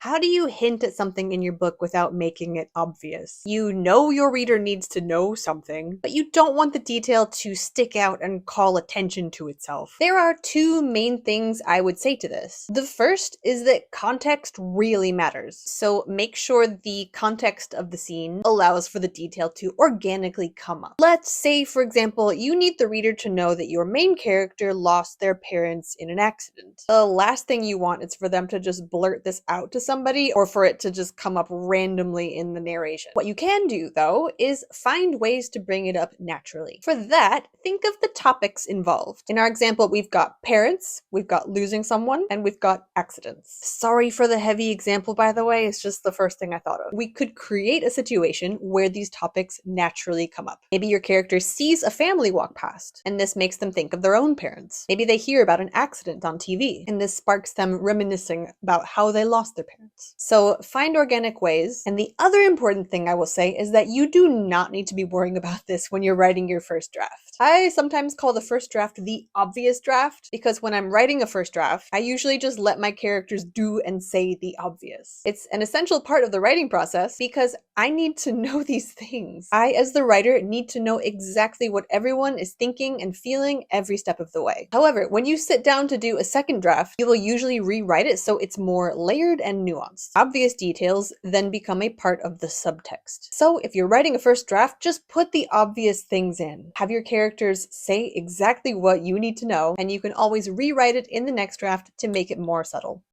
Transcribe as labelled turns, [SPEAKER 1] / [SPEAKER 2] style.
[SPEAKER 1] How do you hint at something in your book without making it obvious? You know your reader needs to know something, but you don't want the detail to stick out and call attention to itself. There are two main things I would say to this. The first is that context really matters, so make sure the context of the scene allows for the detail to organically come up. Let's say, for example, you need the reader to know that your main character lost their parents in an accident. The last thing you want is for them to just blurt this out to somebody or for it to just come up randomly in the narration. What you can do, though, is find ways to bring it up naturally. For that, think of the topics involved. In our example, we've got parents, we've got losing someone, and we've got accidents. Sorry for the heavy example, by the way, it's just the first thing I thought of. We could create a situation where these topics naturally come up. Maybe your character sees a family walk past, and this makes them think of their own parents. Maybe they hear about an accident on TV, and this sparks them reminiscing about how they lost their parents. So find organic ways. And the other important thing I will say is that you do not need to be worrying about this when you're writing your first draft. I sometimes call the first draft the obvious draft because when I'm writing a first draft, I usually just let my characters do and say the obvious. It's an essential part of the writing process because I need to know these things. I, as the writer, need to know exactly what everyone is thinking and feeling every step of the way. However, when you sit down to do a second draft, you will usually rewrite it so it's more layered and nuanced. Obvious details then become a part of the subtext. So if you're writing a first draft, just put the obvious things in. Have your characters say exactly what you need to know, and you can always rewrite it in the next draft to make it more subtle.